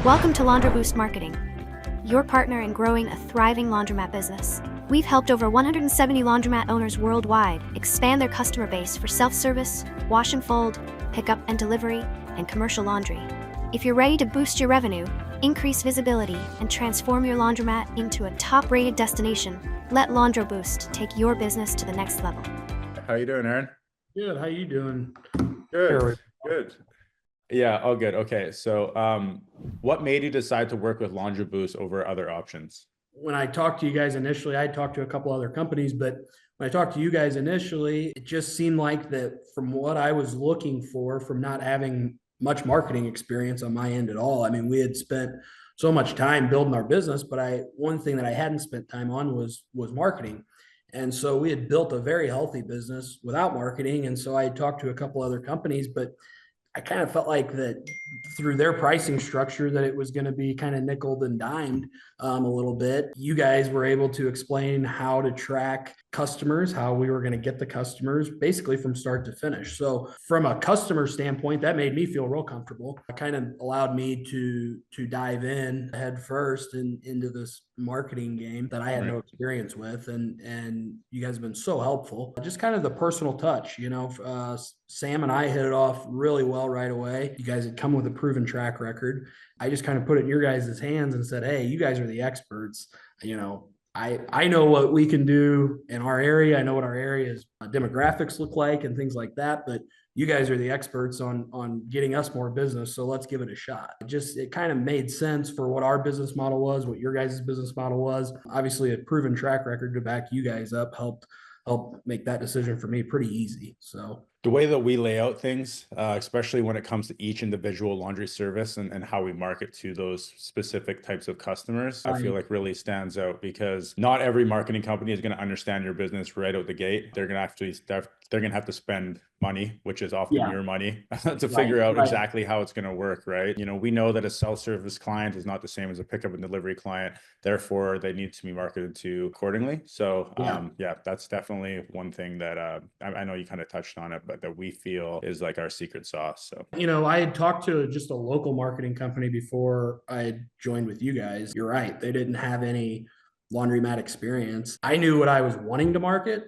Welcome to LaundroBOOST Marketing, your partner in growing a thriving laundromat business. We've helped over 170 laundromat owners worldwide expand their customer base for self-service, wash and fold, pickup and delivery, and commercial laundry. If you're ready to boost your revenue, increase visibility, and transform your laundromat into a top-rated destination, let LaundroBOOST take your business to the next level. How you doing, Aaron? Good. How you doing? Good. Good. Yeah, all good. Okay. So what made you decide to work with LaundroBOOST over other options? When I talked to you guys initially, I talked to a couple other companies, but when I talked to you guys initially, it just seemed like that from what I was looking for, from not having much marketing experience on my end at all. I mean, we had spent so much time building our business, but one thing that I hadn't spent time on was marketing. And so we had built a very healthy business without marketing. And so I talked to a couple other companies, but I kind of felt like that through their pricing structure that it was going to be kind of nickeled and dimed a little bit. You guys were able to explain how to track customers, how we were going to get the customers basically from start to finish. So from a customer standpoint, that made me feel real comfortable. It kind of allowed me to dive in head first into this marketing game that I had no experience with. And you guys have been so helpful. Just kind of the personal touch, Sam and I hit it off really well right away. You guys had come with a proven track record. I just kind of put it in your guys' hands and said, hey, you guys are the experts. I know what we can do in our area. I know what our area's demographics look like and things like that, but you guys are the experts on getting us more business. So let's give it a shot. It kind of made sense for what our business model was, what your guys' business model was. Obviously a proven track record to back you guys up helped make that decision for me pretty easy. So the way that we lay out things, especially when it comes to each individual laundry service and how we market to those specific types of customers, I feel like really stands out because not every marketing company is going to understand your business right out the gate. They're going to have to spend money, which is often your money, to figure out exactly how it's going to work, right? We know that a self-service client is not the same as a pickup and delivery client. Therefore, they need to be marketed to accordingly. So that's definitely one thing that I know you kind of touched on it, but that we feel is like our secret sauce. So, I had talked to just a local marketing company before I had joined with you guys. You're right. They didn't have any laundromat experience. I knew what I was wanting to market,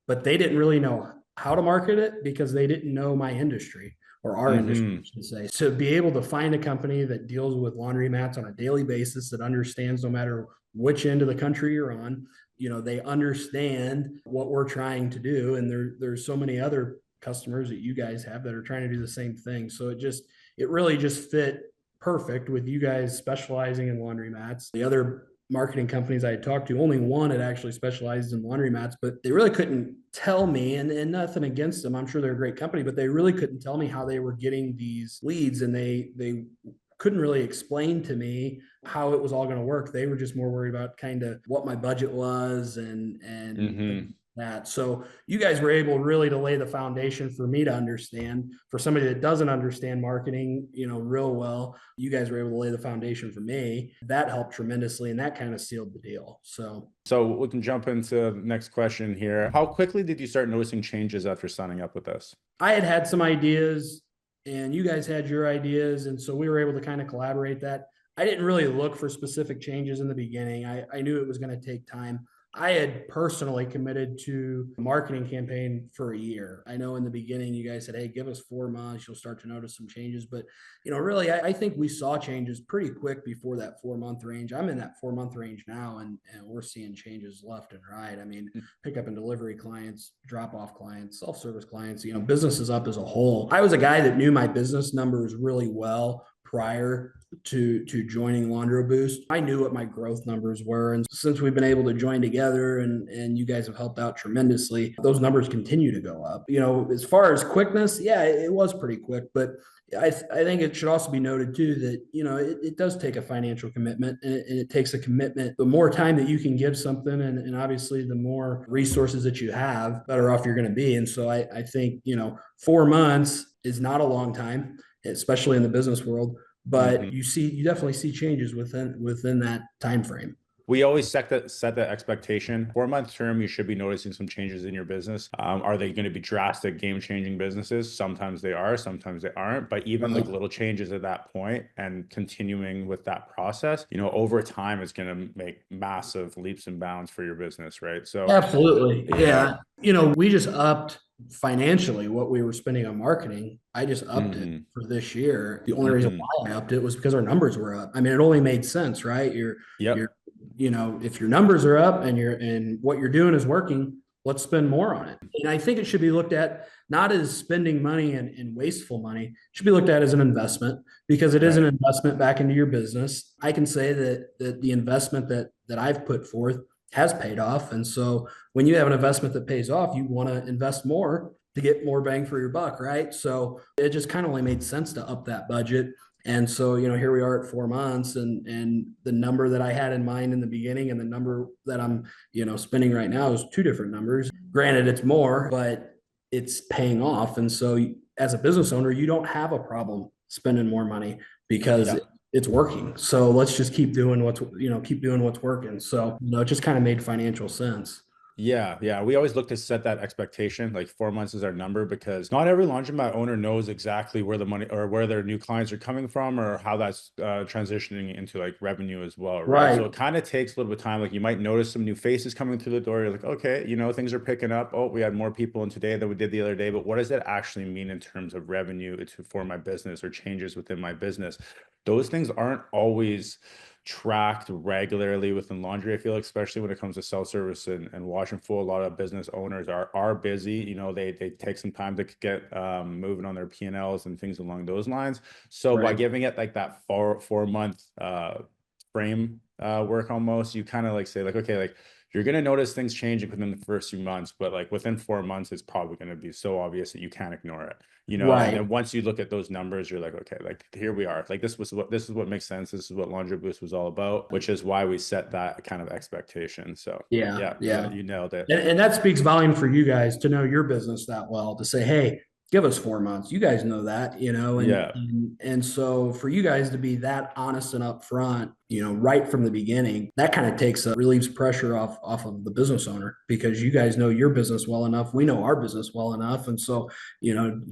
but they didn't really know how to market it because they didn't know my industry or our industry, I should say. So be able to find a company that deals with laundromats on a daily basis, that understands no matter which end of the country you're on, they understand what we're trying to do. And there's so many other customers that you guys have that are trying to do the same thing. So it really just fit perfect with you guys specializing in laundromats. The other marketing companies I had talked to, only one had actually specialized in laundromats, but they really couldn't tell me, and nothing against them, I'm sure they're a great company, but they really couldn't tell me how they were getting these leads, and they couldn't really explain to me how it was all going to work. They were just more worried about kind of what my budget was and that. So you guys were able really to lay the foundation for me to understand. For somebody that doesn't understand marketing, real well, you guys were able to lay the foundation for me. That helped tremendously, and that kind of sealed the deal. So we can jump into the next question here. How quickly did you start noticing changes after signing up with us? I had some ideas, and you guys had your ideas, and so we were able to kind of collaborate that. I didn't really look for specific changes in the beginning. I knew it was going to take time. I had personally committed to a marketing campaign for a year. I know in the beginning you guys said, hey, give us 4 months, you'll start to notice some changes. But, really, I think we saw changes pretty quick before that 4-month range. I'm in that 4-month range now, and we're seeing changes left and right. I mean, pickup and delivery clients, drop-off clients, self-service clients, businesses up as a whole. I was a guy that knew my business numbers really well prior to joining LaundroBOOST. I knew what my growth numbers were. And since we've been able to join together and you guys have helped out tremendously, those numbers continue to go up. As far as quickness, it was pretty quick, but I think it should also be noted too that, it does take a financial commitment, and it takes a commitment. The more time that you can give something, and obviously the more resources that you have, better off you're going to be. And so I think, 4 months is not a long time, especially in the business world, but you definitely see changes within that time frame. We always set that expectation. 4-month term, you should be noticing some changes in your business. Are they going to be drastic, game-changing businesses? Sometimes they are, sometimes they aren't. But even like little changes at that point and continuing with that process, over time, it's going to make massive leaps and bounds for your business, right? So absolutely, yeah. We just upped financially what we were spending on marketing. I just upped it for this year. The only reason why I upped it was because our numbers were up. I mean, it only made sense, right? You're if your numbers are up and what you're doing is working, let's spend more on it. And I think it should be looked at not as spending money and wasteful money. It should be looked at as an investment, because it is an investment back into your business. I can say that the investment that I've put forth has paid off. And so when you have an investment that pays off, you want to invest more to get more bang for your buck, right? So it just kind of only made sense to up that budget. And so, here we are at 4 months, and the number that I had in mind in the beginning and the number that I'm, spending right now is two different numbers. Granted, it's more, but it's paying off. And so as a business owner, you don't have a problem spending more money because it's working. So let's just keep doing what's working. So, it just kind of made financial sense. Yeah. We always look to set that expectation, like 4 months is our number, because not every laundromat owner knows exactly where the money or where their new clients are coming from, or how that's transitioning into like revenue as well, right? So it kind of takes a little bit of time. Like you might notice some new faces coming through the door. You're like, okay, things are picking up. Oh, we had more people in today than we did the other day. But what does that actually mean in terms of revenue for my business or changes within my business? Those things aren't always tracked regularly within laundry. I feel like, especially when it comes to self-service and wash and fold, a lot of business owners are busy. They take some time to get moving on their P&Ls and things along those lines. So by giving it like that 4-month frame work, almost, you kind of like say like, okay, like you're going to notice things changing within the first few months, but like within 4 months, it's probably going to be so obvious that you can't ignore it, and then once you look at those numbers, you're like, okay, like here we are, like this is what makes sense. This is what LaundroBOOST was all about, which is why we set that kind of expectation. So yeah, you nailed it. And that speaks volume for you guys to know your business that well, to say, hey, give us 4 months. You guys know that, and so for you guys to be that honest and upfront, right from the beginning, that kind of relieves pressure off of the business owner, because you guys know your business well enough. We know our business well enough. And so,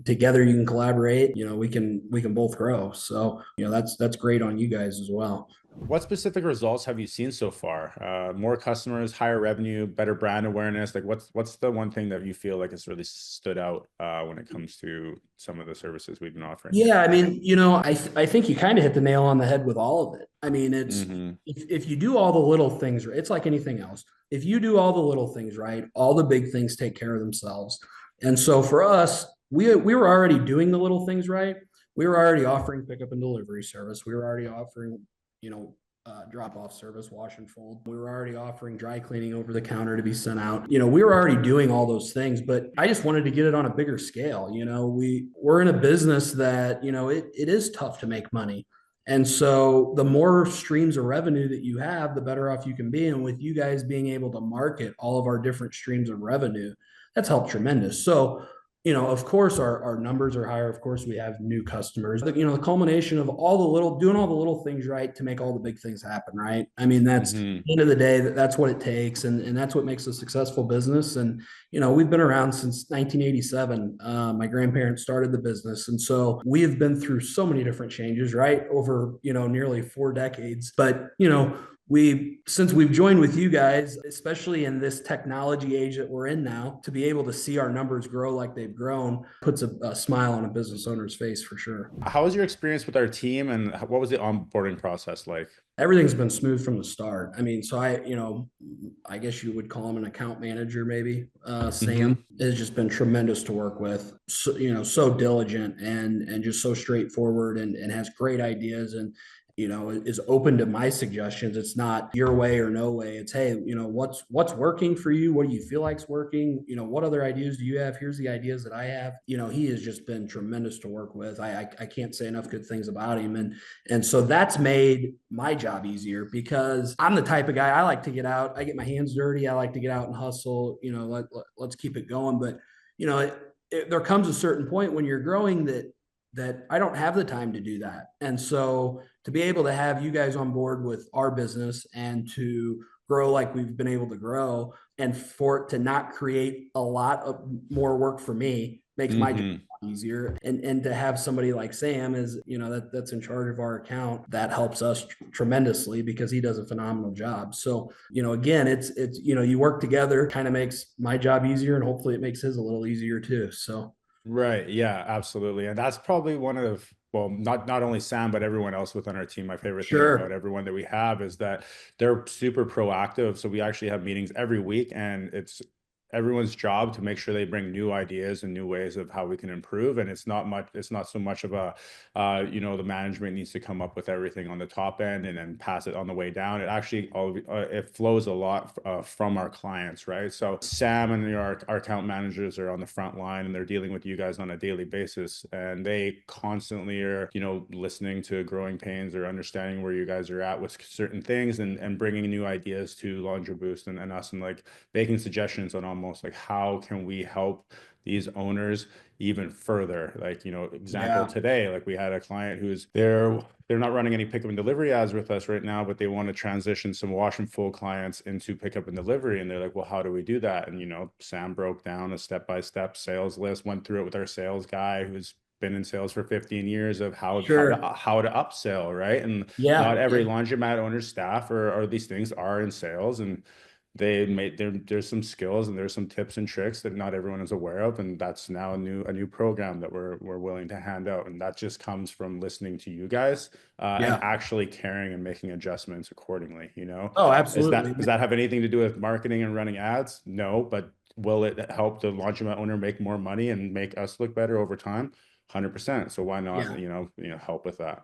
together you can collaborate, we can both grow. So, that's great on you guys as well. What specific results have you seen so far? More customers, higher revenue, better brand awareness? Like what's the one thing that you feel like has really stood out when it comes to some of the services we've been offering? Yeah, I mean, I think you kind of hit the nail on the head with all of it. I mean, it's if you do all the little things right, it's like anything else. If you do all the little things right, all the big things take care of themselves. And so for us, we were already doing the little things right. We were already offering pickup and delivery service. We were already offering drop-off service, wash and fold. We were already offering dry cleaning over the counter to be sent out. We were already doing all those things, but I just wanted to get it on a bigger scale. We're in a business that, it is tough to make money. And so the more streams of revenue that you have, the better off you can be. And with you guys being able to market all of our different streams of revenue, that's helped tremendous. So, of course, our numbers are higher. Of course, we have new customers. The culmination of doing all the little things right to make all the big things happen, right? I mean, that's at the end of the day, that's what it takes. And that's what makes a successful business. And, we've been around since 1987. My grandparents started the business. And so we have been through so many different changes, right? Over, nearly 4 decades. But, since we've joined with you guys, especially in this technology age that we're in now, to be able to see our numbers grow like they've grown puts a smile on a business owner's face for sure. How was your experience with our team, and what was the onboarding process like? Everything's been smooth from the start. I mean, so I guess you would call him an account manager, maybe. Sam has just been tremendous to work with. So, so diligent and just so straightforward and has great ideas and is open to my suggestions. It's not your way or no way. It's, hey, what's working for you? What do you feel like's working? What other ideas do you have? Here's the ideas that I have. He has just been tremendous to work with. I can't say enough good things about him. And so that's made my job easier, because I'm the type of guy, I like to get out. I get my hands dirty. I like to get out and hustle, let's keep it going. But, there comes a certain point when you're growing that I don't have the time to do that. And so to be able to have you guys on board with our business and to grow like we've been able to grow, and for it to not create a lot of more work for me makes my job easier. And to have somebody like Sam is, that's in charge of our account, that helps us tremendously because he does a phenomenal job. So, again, it's, you work together, kind of makes my job easier, and hopefully it makes his a little easier too. So. Right. Yeah, absolutely. And that's probably one of, well, not only Sam, but everyone else within our team. My favorite thing about Sure. everyone that we have is that they're super proactive. So we actually have meetings every week, and it's everyone's job to make sure they bring new ideas and new ways of how we can improve. And it's not so much of a, the management needs to come up with everything on the top end and then pass it on the way down. It actually, it flows a lot from our clients, right? So Sam and our account managers are on the front line, and they're dealing with you guys on a daily basis. And they constantly are, listening to growing pains or understanding where you guys are at with certain things, and bringing new ideas to LaundroBOOST and us, and like making suggestions on almost like how can we help these owners even further. Like, example today, like we had a client who's they're not running any pickup and delivery ads with us right now, but they want to transition some wash and fold clients into pickup and delivery. And they're like, well, how do we do that? And, Sam broke down a step-by-step sales list, went through it with our sales guy who's been in sales for 15 years of how to upsell, right? And not every laundromat owner's staff or these things are in sales, and there's some skills and there's some tips and tricks that not everyone is aware of, and that's now a new program that we're willing to hand out. And that just comes from listening to you guys and actually caring and making adjustments accordingly. Oh, absolutely. Does that have anything to do with marketing and running ads? No, but will it help the laundromat owner make more money and make us look better over time? 100%. So why not help with that?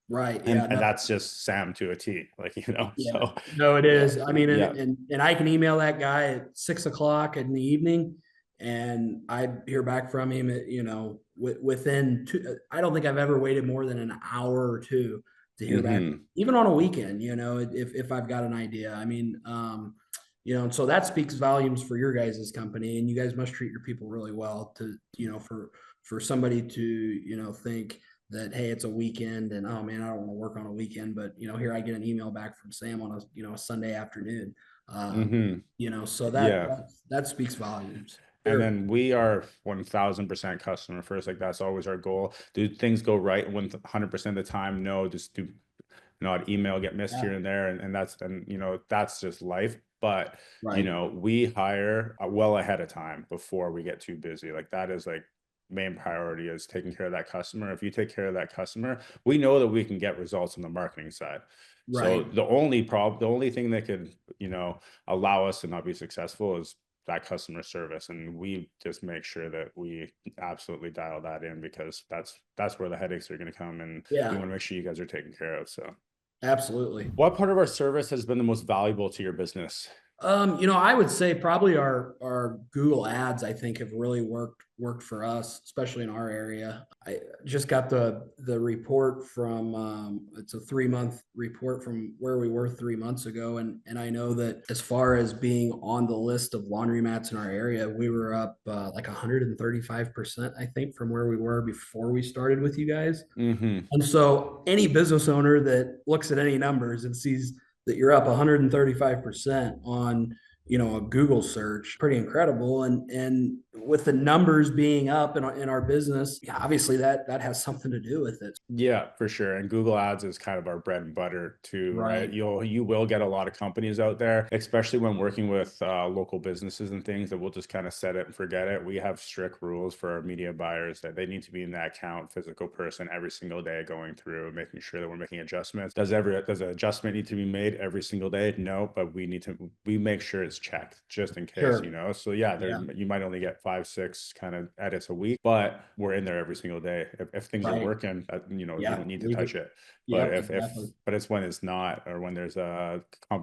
Right. And that's just Sam to a T, like, so. No, it is. I mean, and I can email that guy at 6 o'clock in the evening, and I hear back from him at, within I don't think I've ever waited more than an hour or two to hear back, even on a weekend, if I've got an idea. I mean, and so that speaks volumes for your guys' company, and you guys must treat your people really well to, for somebody to, think that, hey, it's a weekend and, oh man, I don't want to work on a weekend, but here I get an email back from Sam on a Sunday afternoon. So that speaks volumes. And then we are 1000% customer first. Like that's always our goal. Do things go right 100% of the time? No, just do not email get missed here and there. And that's just life. But, we hire well ahead of time before we get too busy. Like that is like main priority is taking care of that customer. If you take care of that customer, we know that we can get results on the marketing side. So the only thing that could, allow us to not be successful is that customer service. And we just make sure that we absolutely dial that in, because that's where the headaches are going to come. And we want to make sure you guys are taken care of. So absolutely. What part of our service has been the most valuable to your business? I would say probably our Google ads, I think, have really worked for us, especially in our area. I just got the report from it's a 3-month report from where we were 3 months ago, and I know that as far as being on the list of laundromats in our area, we were up like 135%, I think, from where we were before we started with you guys. And so any business owner that looks at any numbers and sees that you're up 135% on, a Google search, pretty incredible. And with the numbers being up in our business, obviously that has something to do with it. Yeah, for sure. And Google ads is kind of our bread and butter too, right? You will get a lot of companies out there, especially when working with local businesses and things, that will just kind of set it and forget it. We have strict rules for our media buyers that they need to be in that account, physical person every single day, going through, making sure that we're making adjustments. Does an adjustment need to be made every single day? No, but we make sure it's checked just in case, So you might only get 5-6 kind of edits a week, but we're in there every single day. If things are working, you don't need to touch it. But but it's when it's not, or when there's a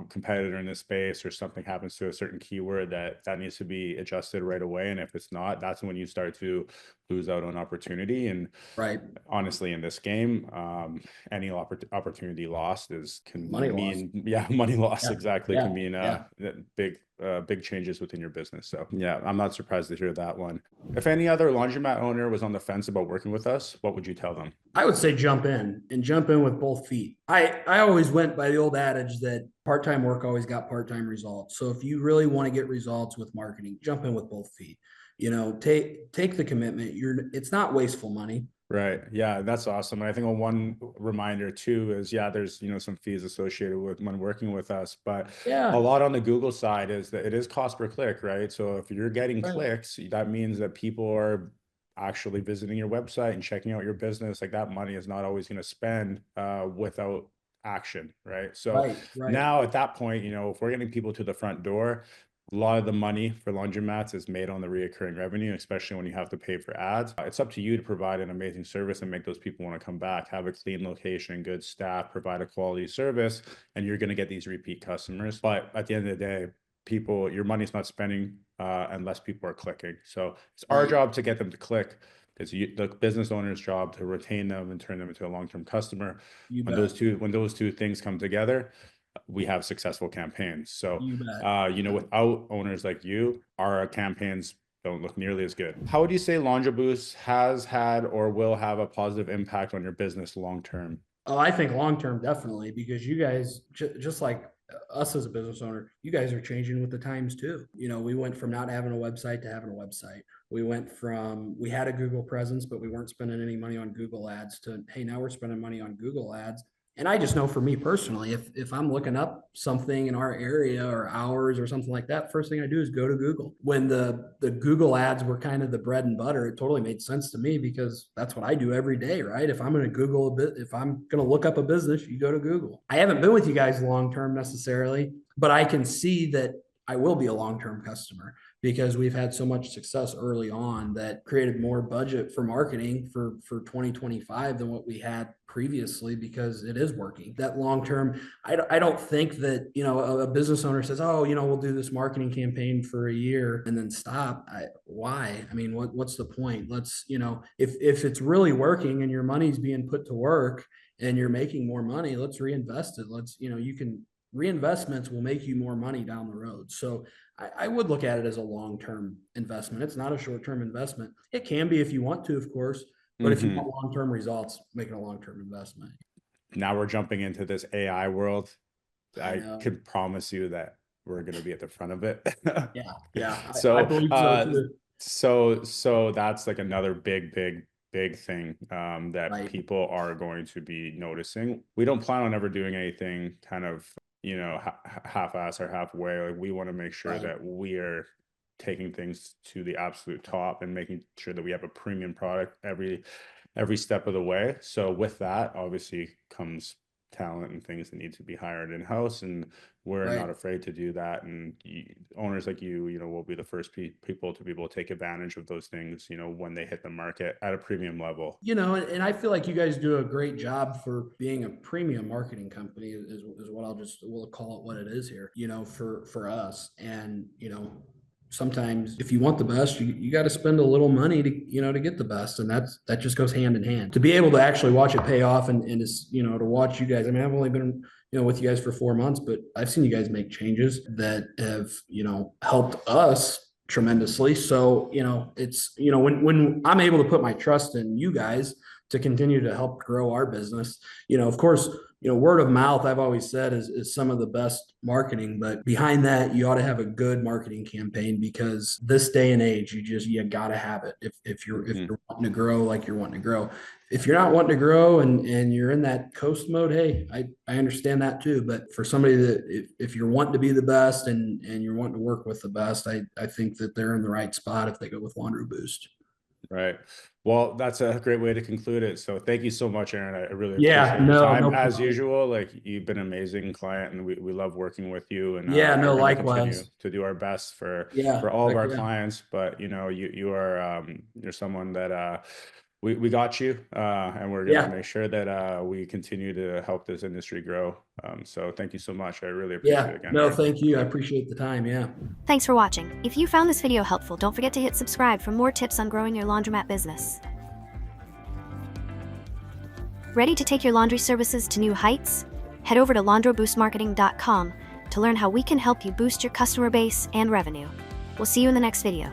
competitor in the space or something happens to a certain keyword that needs to be adjusted right away. And if it's not, that's when you start to lose out on opportunity. And honestly, in this game, any opportunity lost can money mean loss. Exactly. Can mean a big big changes within your business. So yeah, I'm not surprised to hear that one. If any other laundromat owner was on the fence about working with us, what would you tell them? I would say jump in with both feet. I always went by the old adage that part-time work always got part-time results. So if you really want to get results with marketing, jump in with both feet. Take the commitment. It's not wasteful money. Right. Yeah, that's awesome. And I think one reminder too is, yeah, there's, some fees associated with when working with us, but Yeah. a lot on the Google side is that it is cost per click, right? So if you're getting Right. clicks, that means that people are actually visiting your website and checking out your business. Like that money is not always going to spend without action, right? So Right. now at that point, if we're getting people to the front door, a lot of the money for laundromats is made on the reoccurring revenue, especially when you have to pay for ads. It's up to you to provide an amazing service and make those people want to come back, have a clean location, good staff, provide a quality service, and you're going to get these repeat customers. But at the end of the day, your money's not spending unless people are clicking. So it's our job to get them to click. It's the business owner's job to retain them and turn them into a long-term customer. When those two things come together, we have successful campaigns. So, without owners like you, our campaigns don't look nearly as good. How would you say LaundroBOOST has had or will have a positive impact on your business long-term? Oh, I think long-term, definitely, because you guys, just like us as a business owner, you guys are changing with the times too. We went from not having a website to having a website. We had a Google presence, but we weren't spending any money on Google ads to, hey, now we're spending money on Google ads. And I just know for me personally, if I'm looking up something in our area or ours or something like that, first thing I do is go to Google. When the Google ads were kind of the bread and butter, it totally made sense to me because that's what I do every day, right? If I'm going to Google a bit, if I'm going to look up a business, you go to Google. I haven't been with you guys long-term necessarily, but I can see that I will be a long-term customer because we've had so much success early on that created more budget for marketing for 2025 than what we had previously because it is working. That long-term, I don't think that, a business owner says, oh, we'll do this marketing campaign for a year and then stop. Why? I mean, what's the point? Let's, if it's really working and your money's being put to work and you're making more money, let's reinvest it. Reinvestments will make you more money down the road. So I would look at it as a long-term investment. It's not a short-term investment. It can be if you want to, of course, but if you want long-term results, make it a long-term investment. Now we're jumping into this AI world. I can promise you that we're going to be at the front of it. Yeah. So, I believe so too. So that's like another big thing that people are going to be noticing. We don't plan on ever doing anything kind of half-ass or halfway. Like we want to make sure that we are taking things to the absolute top and making sure that we have a premium product every step of the way. So with that obviously comes talent and things that need to be hired in-house, and we're not afraid to do that. And owners like you will be the first people to be able to take advantage of those things, when they hit the market at a premium level. And I feel like you guys do a great job for being a premium marketing company is what we'll call it what it is here, for us. And, sometimes if you want the best, you got to spend a little money to get the best. And that just goes hand in hand. To be able to actually watch it pay off and to watch you guys. I mean, I've only been, with you guys for 4 months, but I've seen you guys make changes that have, helped us tremendously. So, it's, when I'm able to put my trust in you guys to continue to help grow our business, of course, word of mouth, I've always said is some of the best marketing, but behind that, you ought to have a good marketing campaign because this day and age, you got to have it. If you're wanting to grow, like you're wanting to grow. If you're not wanting to grow and you're in that coast mode, hey, I understand that too. But for somebody that if you're wanting to be the best and you're wanting to work with the best, I think that they're in the right spot if they go with LaundroBOOST. Right. Well, that's a great way to conclude it. So thank you so much, Aaron. I really appreciate your time. No As usual, like you've been an amazing client and we love working with you. And likewise. To do our best for all of our clients. But you're someone that we got you and we're going to make sure that we continue to help this industry grow. So thank you so much. I really appreciate it again. No, thank you. I appreciate the time. Yeah. Thanks for watching. If you found this video helpful, don't forget to hit subscribe for more tips on growing your laundromat business. Ready to take your laundry services to new heights? Head over to LaundroBOOSTmarketing.com to learn how we can help you boost your customer base and revenue. We'll see you in the next video.